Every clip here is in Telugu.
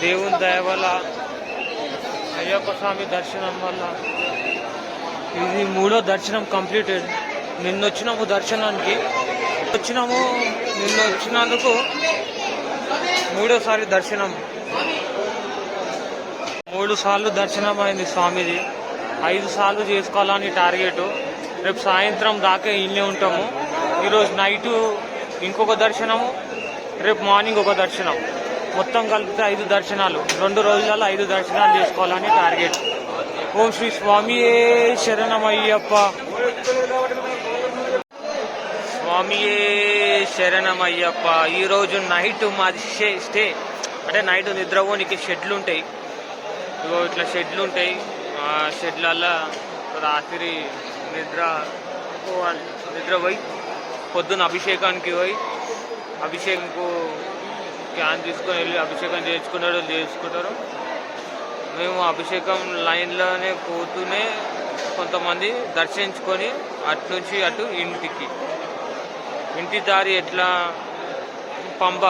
దేవుని దయ వల్ల అయ్యప్ప స్వామి దర్శనం వల్ల ఇది 3వ దర్శనం కంప్లీటెడ్. నిన్న వచ్చినాము దర్శనానికి, నిన్న వచ్చినందుకు 3వసారి దర్శనం. 3 సార్లు దర్శనం అయింది స్వామిది. 5 సార్లు చేసుకోవాలని టార్గెట్. రేపు సాయంత్రం దాకా ఇల్లే ఉంటాము. ఈరోజు నైటు ఇంకొక దర్శనము, రేపు మార్నింగ్ ఒక దర్శనం, మొత్తం కలిపితే 5 దర్శనాలు. 2 రోజులలో 5 దర్శనాలు చేసుకోవాలని టార్గెట్. ఓం శ్రీ స్వామియే శరణమయ్యప్ప, స్వామియే శరణమయ్యప్ప. ఈరోజు నైట్ మాది స్టే, అంటే నైట్ నిద్రపోనికి షెడ్లు ఉంటాయి. ఇగో ఇట్లా షెడ్లు ఉంటాయి. ఆ షెడ్లల్లో రాత్రి నిద్ర పోయి పొద్దున్న అభిషేకానికి పోయి, అభిషేకంకు క్యాన్ తీసుకొని వెళ్ళి అభిషేకం చేసుకుంటారు. మేము అభిషేకం లైన్లోనే పోతూనే కొంతమంది దర్శించుకొని అటు నుంచి అటు ఇంటి దారి ఎట్లా పంబ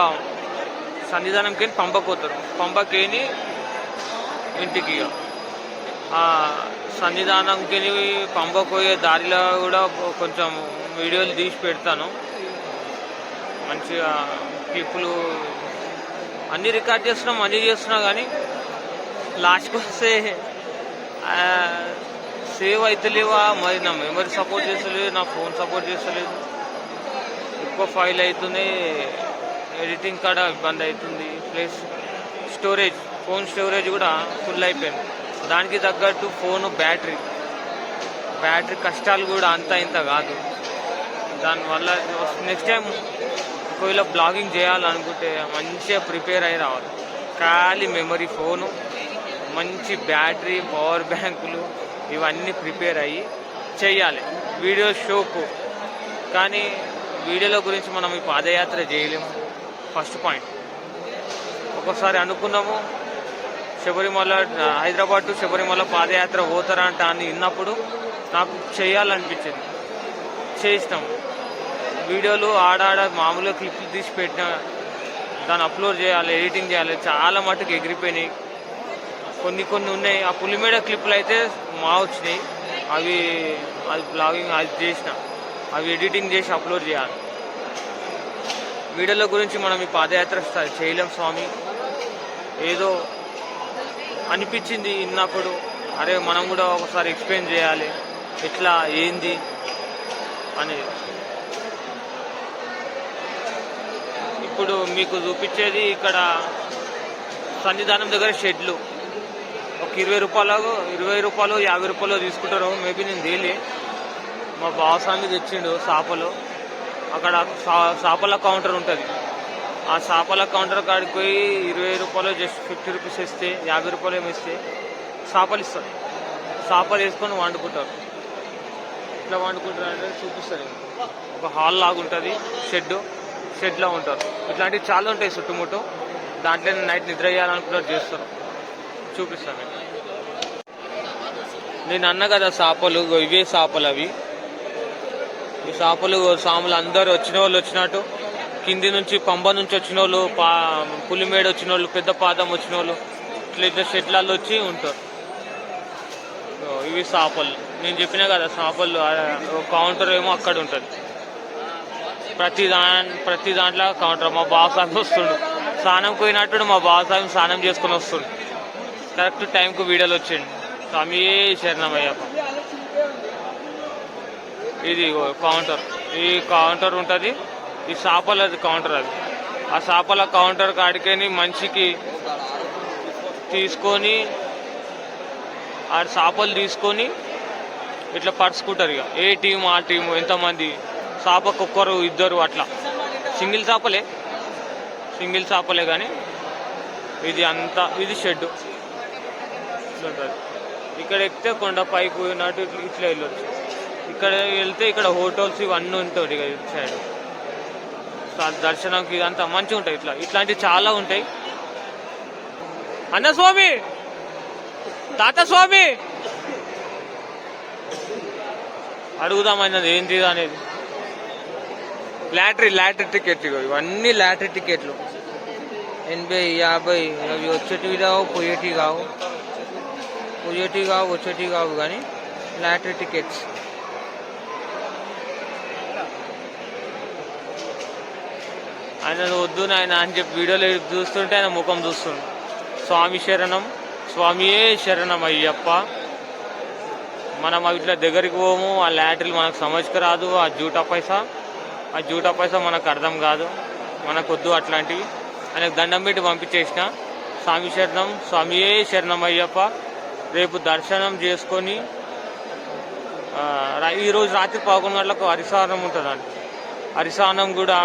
సన్నిధానంకి పంపపోతారు. పంపకేని ఇంటికి సన్నిధానంకి పంపపోయే దారిలో కూడా కొంచెం వీడియోలు తీసి పెడతాను. మంచిగా క్లిప్పులు అన్నీ రికార్డ్ చేస్తున్నా కానీ లాస్ట్కి వస్తే సేవ్ అవుతలేవా, మరి నా మెమరీ సపోర్ట్ చేస్తలేదు, నా ఫోన్ సపోర్ట్ చేస్తలేదు, ఎక్కువ ఫైల్ అవుతుంది, ఎడిటింగ్ కాడ ఇబ్బంది అవుతుంది, ప్లస్ ఫోన్ స్టోరేజ్ కూడా ఫుల్ అయిపోయింది. దానికి తగ్గట్టు ఫోను బ్యాటరీ కష్టాలు కూడా అంత ఇంత కాదు. దానివల్ల నెక్స్ట్ టైం ఒకవేళ బ్లాగింగ్ చేయాలనుకుంటే మంచిగా ప్రిపేర్ అయ్యి రావాలి. ఖాళీ మెమరీ, ఫోను, మంచి బ్యాటరీ, పవర్ బ్యాంకులు ఇవన్నీ ప్రిపేర్ అయ్యి చేయాలి వీడియో షోకు. కానీ వీడియోల గురించి మనం ఈ పాదయాత్ర చేయలేము. First point. ఒక్కోసారి అనుకున్నాము శబరిమల, హైదరాబాద్ టు శబరిమల పాదయాత్ర పోతారంట అని విన్నప్పుడు నాకు చేయాలనిపించింది. చేసినాం వీడియోలు, ఆడాడ మామూలుగా క్లిప్లు తీసి పెట్టిన, దాన్ని అప్లోడ్ చేయాలి, ఎడిటింగ్ చేయాలి. చాలా మటుకు ఎగిరిపోయినాయి. కొన్ని ఉన్నాయి. ఆ పులిమేడ క్లిప్లు అయితే వచ్చినాయి. అది బ్లాగింగ్ అది చేసిన, అవి ఎడిటింగ్ చేసి అప్లోడ్ చేయాలి. వీడియోల గురించి మనం ఈ పాదయాత్ర చేయలేం స్వామి. ఏదో అనిపించింది విన్నప్పుడు, అరే మనం కూడా ఒకసారి ఎక్స్ప్లెయిన్ చేయాలి ఎట్లా ఏంది అనేది. ఇప్పుడు మీకు చూపించేది ఇక్కడ సన్నిధానం దగ్గర షెడ్లు. ఒక 20 రూపాయలు 50 రూపాయలు తీసుకుంటారు. మేబీ నేను తేలి మా బావస్వామి తెచ్చిండు చేపలు. అక్కడ చేపల కౌంటర్ ఉంటుంది. ఆ చేపల కౌంటర్ కాడికి పోయి 20 రూపాయలు జస్ట్ 50 రూపీస్ ఇస్తే, 50 రూపాయలు ఏమి ఇస్తే చేపలు ఇస్తారు. చేపలు వేసుకొని వండుకుంటారు. ఇట్లా వండుకుంటారు అంటే చూపిస్తారు. ఒక హాల్ లాగా ఉంటుంది, షెడ్లో ఉంటారు. ఇట్లాంటివి చాలా ఉంటాయి చుట్టుముట్టు. దాంట్లో నైట్ నిద్ర చేయాలనుకున్నారు, చేస్తారు. చూపిస్తాను. నేను అన్న కదా చేపలు, ఇవే చేపలు. అవి ఈ చేపలు సాములు అందరూ వచ్చిన వాళ్ళు వచ్చినట్టు, కింది నుంచి పంబ నుంచి వచ్చిన వాళ్ళు, పులిమేడ వచ్చిన వాళ్ళు, పెద్ద పాదం వచ్చిన వాళ్ళు ఇట్లా షెడ్లలో వచ్చి ఉంటారు. ఇవి చేపలు. నేను చెప్పినా కదా చేపలు కౌంటర్ ఏమో అక్కడ ఉంటుంది. ప్రతి దాంట్లో కౌంటర్. మా బావస్వామి వస్తుండు, స్నానం పోయినట్టు మా బావస్వామి స్నానం చేసుకుని వస్తుండు. కరెక్ట్ టైంకు వీడియోలు వచ్చిండు. స్వామియే శరణమయ్యప్ప. ఇది కౌంటర్. ఈ కౌంటర్ ఉంటుంది. ఈ చేపల కౌంటర్. అది ఆ చేపల కౌంటర్ కాడికని మనిషికి తీసుకొని, ఆ చేపలు తీసుకొని ఇట్లా పరుచుకుంటారు. ఇక ఏ టీం ఆ టీము, ఎంతమంది చేపకు ఒక్కరు ఇద్దరు అట్లా. సింగిల్ చేపలే కానీ ఇది షెడ్ ఉంటుంది. ఇక్కడ ఎక్కితే కొండ పైకి పోయినట్టు ఇట్లా వెళ్ళొచ్చు. ఇక్కడ వెళ్తే ఇక్కడ హోటల్స్ ఇవన్నీ ఉంటాయి. ఇక ఇటు సైడ్ దర్శనంకి ఇదంతా మంచిగా ఉంటాయి. ఇట్లాంటివి చాలా ఉంటాయి. అన్న స్వామి, తాత స్వామి అడుగుదామన్నది ఏంటి అనేది. Lottery ticket. ఇవన్నీ లాటరీ టికెట్లు. 80, 50 అవి వచ్చేటివి కావు, వచ్చేటివి కావు కానీ లాటరీ టికెట్స్. ఆయన వద్దు నాయన అని చెప్పి వీడియోలో చూస్తుంటే ఆయన ముఖం చూస్తుండు. స్వామి శరణం, స్వామియే శరణం అయ్యప్ప. మనం ఇట్లా దగ్గరికి పోము, ఆ లాటరీలు మనకు సమజ్కి రాదు. ఆ జూటా పైసా మనకు అర్థం కాదు, మనకు వద్దు అట్లాంటివి. ఆయనకు దండం పెట్టి పంపించేసిన. స్వామి శరణం, స్వామియే శరణం అయ్యప్ప. రేపు దర్శనం చేసుకొని ఈరోజు రాత్రి 11 గంటలకు హరిసానం ఉంటుందండి. హరిసానం కూడా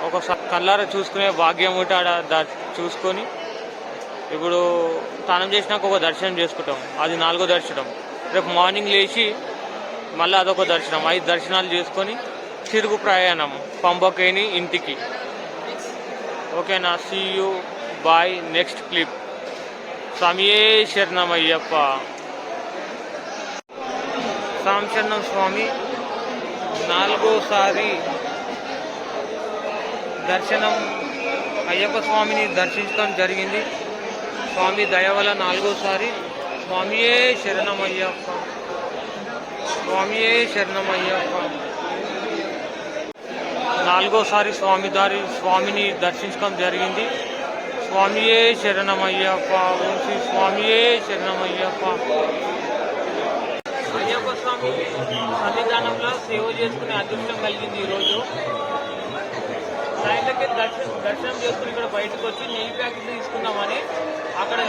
ఒకసారి కళ్ళారా చూసుకునే భాగ్యం ఉంటే ఆడ చూసుకొని, ఇప్పుడు స్నానం చేసినాక ఒక దర్శనం చేసుకుంటాం, అది 4వ దర్శనం. రేపు మార్నింగ్ లేచి మళ్ళీ అదొక దర్శనం, 5 దర్శనాలు చేసుకొని తిరుగు ప్రయాణం పంబకేని ఇంటికి. ఓకేనా? See you bye next clip. స్వామియే శరణం అయ్యప్ప. స్వామి శరణం స్వామి 4వసారి దర్శనం అయ్యప్ప స్వామిని దర్శించడం జరిగింది. స్వామి దయ వల్ల 4వసారి స్వామియే శరణమయ్యప్ప, స్వామియే శరణమయ్యప్ప. 4వసారి స్వామిని దర్శించడం జరిగింది. స్వామియే శరణమయ్యప్ప, ఓం శ్రీ స్వామియే శరణమయ్యప్ప. అయ్యప్ప స్వామి సన్నిధానంలో సేవ చేసుకునే అదృష్టం కలిగింది. ఈరోజు సాయంత్రకే దర్శనం చేసుకుని ఇక్కడ బయటకు వచ్చి నెయ్యి ప్యాకెట్లు తీసుకుందామని అక్కడ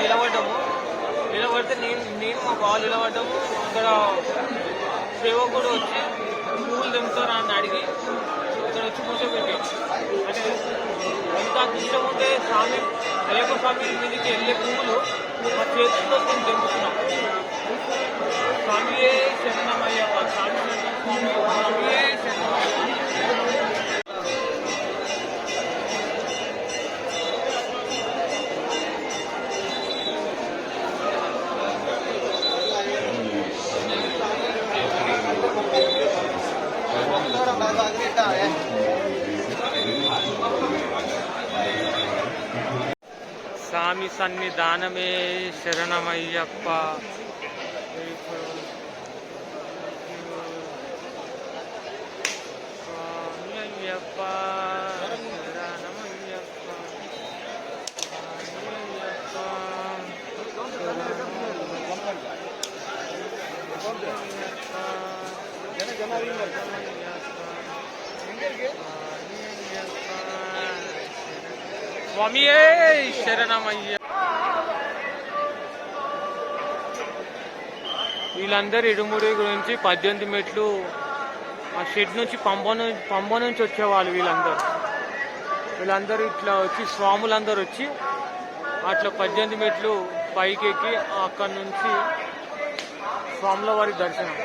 నిలబడితే నేను మా బాలు నిలబడ్డాము. ఇక్కడ సేవకుడు వచ్చి పువ్వులు తెంపుతారా అని అడిగి ఇక్కడ వచ్చి కూర్చోబెట్టి, అంటే ఎంత ఇష్టం ఉంటే అయ్యప్ప స్వామి మీదకి వెళ్ళే పువ్వులు మా చేతులతో మేము తెంపుతున్నాం. స్వామియే శరణమయ్యప్ప, స్వామియే శరణమయ్యప్ప. స్వామి సన్నిధానమే శరణమయ్యప్ప. స్వామి అయ్యప్ప శరణమయ్యప్ప, స్వామియే శరణమయ్య. వీళ్ళందరూ ఇరుముడి గురించి 18 మెట్లు ఆ షెడ్ నుంచి పంబ నుంచి వచ్చేవాళ్ళు. వీళ్ళందరూ ఇట్లా వచ్చి స్వాములందరూ వచ్చి అట్లా 18 మెట్లు పైకి ఎక్కి అక్కడి నుంచి స్వాముల వారి దర్శనం.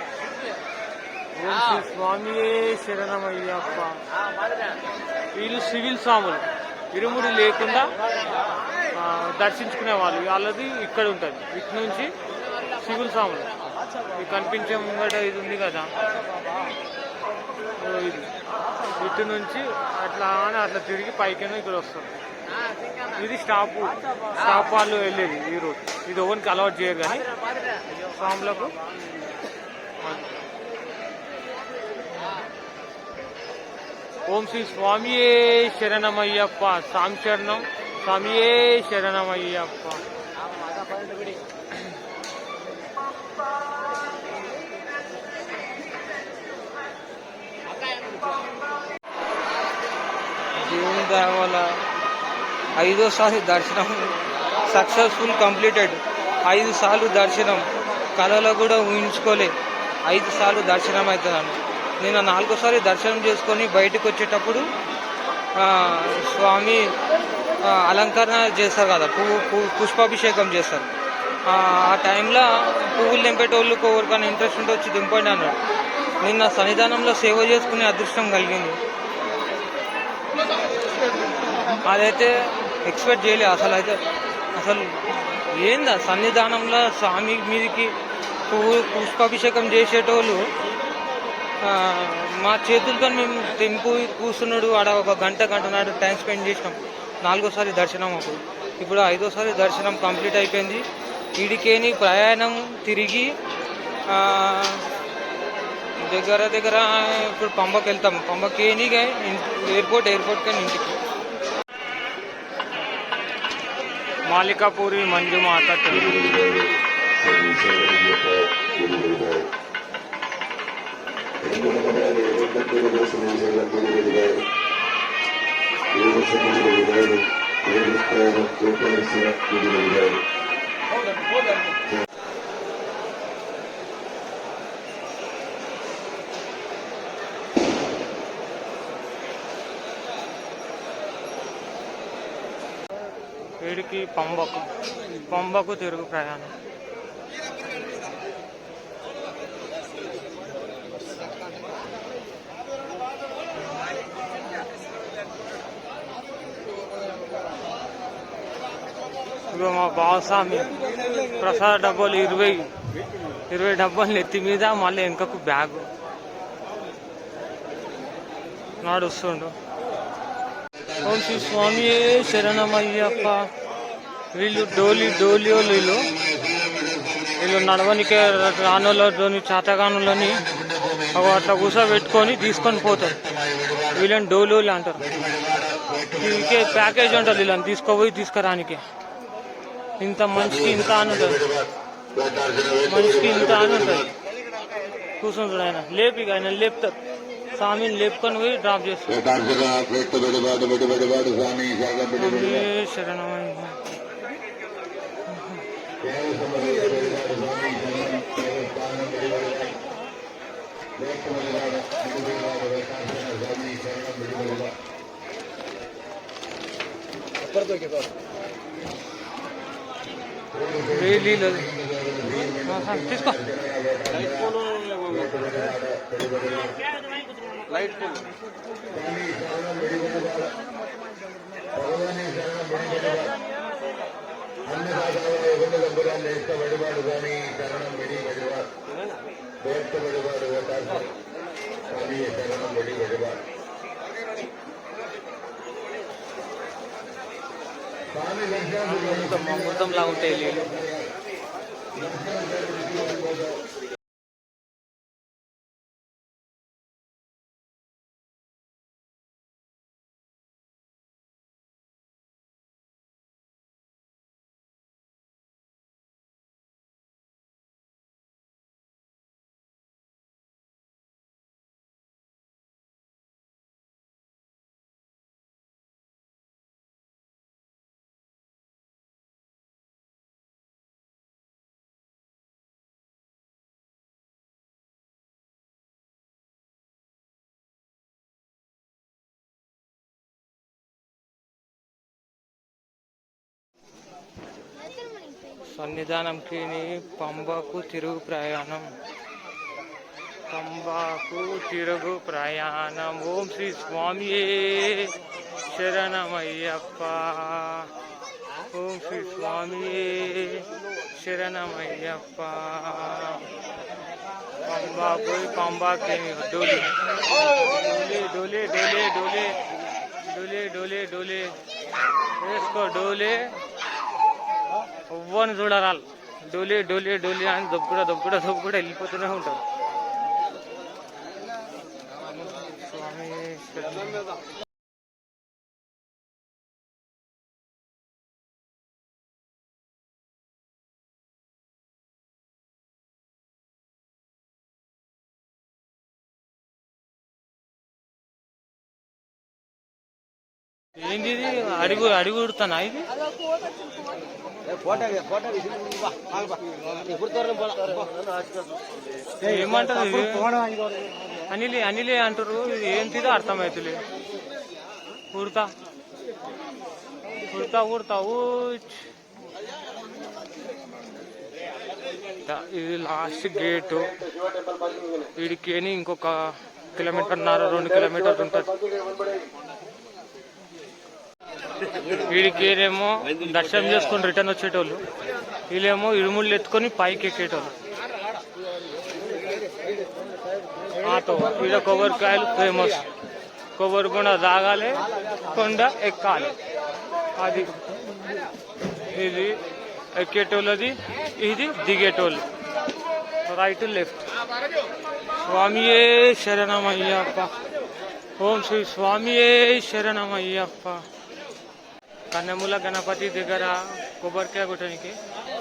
ఓం శ్రీ స్వామియే శరణమయ్యప్ప. వీళ్ళు సివిల్ స్వాములు, ఇరుముడి లేకుండా దర్శించుకునే వాళ్ళు. వాళ్ళది ఇక్కడ ఉంటుంది. ఇటు నుంచి సివిల్ స్వాములు కనిపించే ముంగట ఇది ఉంది కదా, ఇది ఇటు నుంచి అట్లా తిరిగి పైకి ఇక్కడ వస్తారు. ఇది స్టాప్ వాళ్ళు వెళ్ళేది ఈ రోడ్. ఇది ఓన్కి అలవాటు చేయరు కానీ స్వాములకు. ఓం శ్రీ స్వామియే శరణమయ్యప్ప. స్వామి శరణం, స్వామియే శరణమయ్యప్ప. దేవుని దయ వల్ల 5వసారి దర్శనం సక్సెస్ఫుల్ కంప్లీటెడ్. 5 సార్లు దర్శనం, కళలో కూడా ఊహించుకోలే 5 సార్లు దర్శనం అవుతుందని. నేను 4వసారి దర్శనం చేసుకొని బయటకు వచ్చేటప్పుడు స్వామి అలంకరణ చేస్తారు కదా, పుష్పాభిషేకం చేస్తారు. ఆ టైంలో పువ్వులు తెంపేటోళ్ళు ఎవరికైనా ఇంట్రెస్ట్ ఉంటే వచ్చి దింపండి అన్నాడు. నిన్న సన్నిధానంలో సేవ చేసుకునే అదృష్టం కలిగింది. అదైతే ఎక్స్పెక్ట్ చేయలేదు అసలు ఏందా సన్నిధానంలో స్వామి మీదకి పుష్పాభిషేకం చేసేటోళ్ళు మా చేతులతో మేము తెంపు కూర్చున్నాడు. ఆడ ఒక గంట నాడు టైం స్పెండ్ చేసినాం. 4వ సారి దర్శనం అప్పుడు. ఇప్పుడు 5వ సారి దర్శనం కంప్లీట్ అయిపోయింది. ఈడికేని ప్రయాణం తిరిగి దగ్గర దగ్గర ఇప్పుడు పంబకి వెళ్తాం. పంబకేని ఎయిర్పోర్ట్ కానీ ఇంటికి. మాలికాపూరి మంజుమాత టెంపుల్. వీడికి పంబకు తిరుగు ప్రయాణం. ఇగో మా బావస్వామి ప్రసాద డబ్బాలు 20 డబ్బాలు నెత్తి మీద, మళ్ళీ వెనకకు బ్యాగు నడుస్తుండు. ఓం శ్రీ స్వామి శరణమయ్యప్ప. వీళ్ళు డోలి వీళ్ళు నడవనికే రానులని చేతగానులని అట్లా కూర్చోబెట్టుకొని తీసుకొని పోతారు. వీళ్ళని డోలి అంటారు. ఇంకే ప్యాకేజ్ ఉంటుంది వీళ్ళని తీసుకోపోయి తీసుకురానికి. ఇంత మనిషికి ఇంత అని ఉంటుంది, కూర్చుంటాడు ఆయన. ఆయన లేపుతారు, స్వామిని లేపుకొని పోయి డ్రాప్ చేస్తారు. శరణమయ్య. తీసుకో లైట్ మొత్తంలా ఉంటాయి నీళ్ళు. సన్నిధానంకి పంబకు తిరుగు ప్రయాణం. ఓం శ్రీ స్వామియే శరణమయ్యప్ప. ఓం శ్రీ స్వామియే శరణమయ్యప్ప. పంబా పోయి పంబాకేని డోలి వేసుకో. డోలే ఎవ్వని చూడరాలు. డోలి అని దొబ్బుడ వెళ్ళిపోతూనే ఉంటారు. స్వామి ఏంది అడిగి ఉడతానా ఇది? ఏమంటారు ఇది? అనిలే అంటారు. ఇది ఏంటిదో అర్థమవుతుంది. ఉడతా ఇది లాస్ట్ గేటు. వీడికి ఇంకొక 1.5 కిలోమీటర్ 2 కిలోమీటర్లు ఉంటుంది. వీడికి ఏమో దర్శనం చేసుకొని రిటర్న్ వచ్చేటోళ్ళు, వీళ్ళేమో ఇరుముళ్ళు ఎత్తుకొని పైకి ఎక్కేటోళ్ళు. ఆటో వీళ్ళ కొబ్బరికాయలు ఫేమస్. కొబ్బరి కొండ తాగాలి, కొండ ఎక్కాలి. అది ఇది ఎక్కేటోళ్ళది, ఇది దిగేటోళ్ళు, రైట్ లెఫ్ట్. స్వామియే శరణమయ్యప్ప. ఓం శ్రీ స్వామియే శరణమయ్యప్ప. కన్నెముల గణపతి దగ్గర కొబ్బరికాయ కొట్టడానికి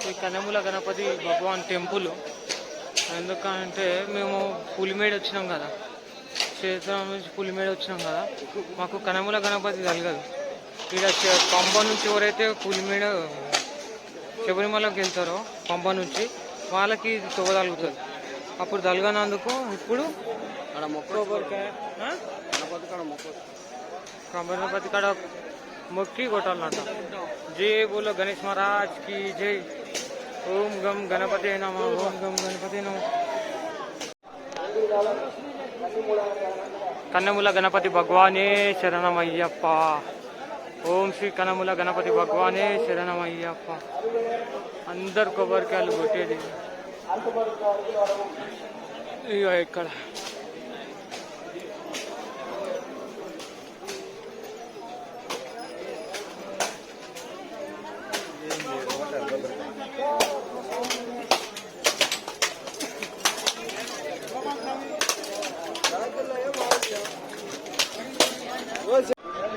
ఈ కన్నెముల గణపతి భగవాన్ టెంపుల్. ఎందుకంటే మేము పులిమేడ వచ్చినాం కదా, క్షేత్రం నుంచి పులిమేడ వచ్చినాం కదా, మాకు కన్నెముల గణపతి తగలదు. ఇక్కడ పంబ నుంచి ఎవరైతే పులిమేడ శబరిమలకి వెళ్తారో పంబ నుంచి వాళ్ళకి ఇది తొగదలుగుతుంది. అప్పుడు తలగనందుకు ఇప్పుడు గణపతి కాడ మొక్కి కొట్టాలన్నట. జై బోలో గణేష్ మహారాజ్ కి జై. ఓం గం గణపతి నమః. ఓం గం గణపతి నమః. కన్నెముల గణపతి భగవానే శరణమయ్యప్ప. ఓం శ్రీ కన్నెముల గణపతి భగవానే శరణమయ్యప్ప. అందరు కొబ్బరికాయలు కొట్టేది ఇక ఇక్కడ.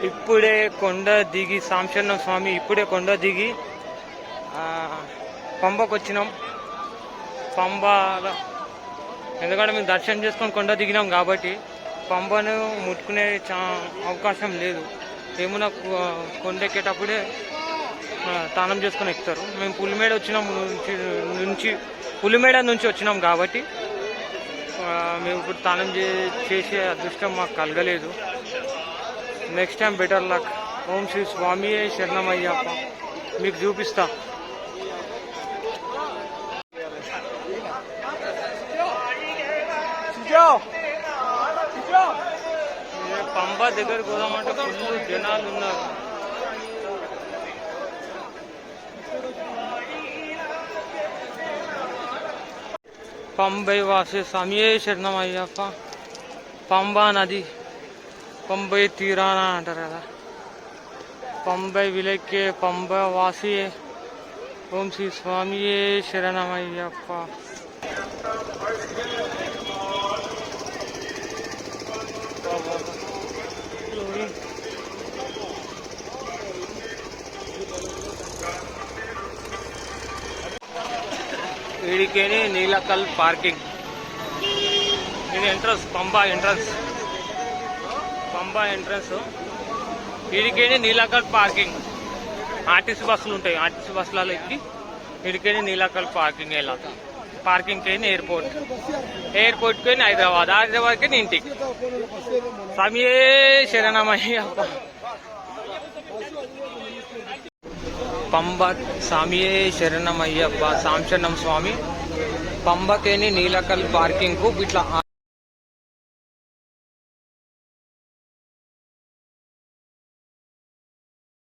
ఇప్పుడే కొండ దిగి సాంశన్న స్వామి ఇప్పుడే కొండ దిగి పంబకు వచ్చినాం. పంబ ఎందుకంటే మేము దర్శనం చేసుకొని కొండ దిగినాం కాబట్టి పంబను ముట్టుకునే అవకాశం లేదు. ఏమున్నా కొండెక్కేటప్పుడే స్నానం చేసుకొని ఎక్కుతారు. మేము పులిమేడ వచ్చినాం పులిమేడ నుంచి వచ్చినాం కాబట్టి మేము ఇప్పుడు స్నానం చేసే అదృష్టం మాకు కలగలేదు. Next time better luck. Om Sri స్వామియే శరణమయ్యప్ప. మీకు చూపిస్తా. పంబ దగ్గరికి పోదామంటే ఫుల్ జనాలు ఉన్నారు. పంబై వాసే స్వామియే శరణమయ్యప్ప. పంబా నది పంబై తీరాన అంటారు కదా. పంబై విలక్కే పంబ వాసియే. ఓం శ్రీ స్వామియే శరణమయ్యప్ప. వీడికేని నీలకల్ పార్కింగ్. ఇది entrance, Pamba entrance. Pamba entrance వీడికేని నీలకల్ పార్కింగ్. ఆర్టీసీ బస్సులు ఉంటాయి, ఆర్టీసీ బస్సులలో ఎక్కి వీడికేని నీలకల్ పార్కింగ్ వెళ్ళాక. పార్కింగ్ కైనా ఎయిర్పోర్ట్ కైనా హైదరాబాద్కి ఇంటికి. స్వామియే శరణమయ్యప్ప. పంబ స్వామియే శరణమయ్యప్ప. సాంశన్నం స్వామి పంబకేని నీలకల్ పార్కింగ్ కు ఇట్లా